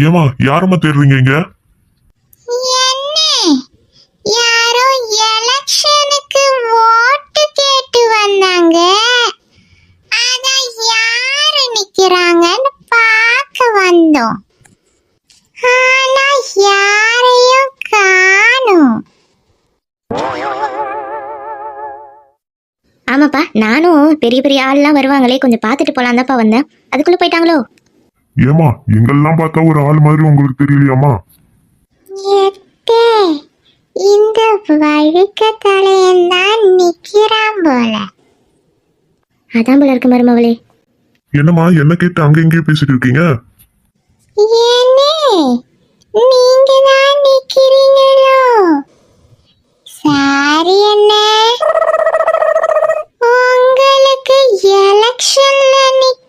ஏமா யாரம்மா தேடுறீங்க இங்க? என்ன யாரோ எலெக்ஷனுக்கு ஓட்டு கேட்டு வந்தாங்க. அதான் யாரு நிக்கிறாங்கன்னு பார்க்க வந்தோம். ஆனா யாரையும் காணோம். ஆமாப்பா, நானும் பெரிய பெரிய ஆள்லாம் வருவாங்களே கொஞ்சம் பார்த்துட்டு போலாம் தான்ப்பா வந்தேன். அதுக்குள்ள போயிட்டாங்களோ? ஏமா எங்கெல்லாம் பார்த்தா ஒரு ஆள் மாதிரி உங்களுக்கு தெரியலையாமா? எத்தே, இந்த வழுக்க தலையந்தான் நிக்கிறான் போல. அதான் போல இருக்கு மருமவளே. என்னம்மா என்ன கேட்டு அங்க இங்கேயும் பேசிட்டு இருக்கீங்க? ஏனே நீங்க தான் நிக்கிறீங்களோ? சாரி என்ன, உங்களுக்கு எலெக்ஷன்ல நிக்க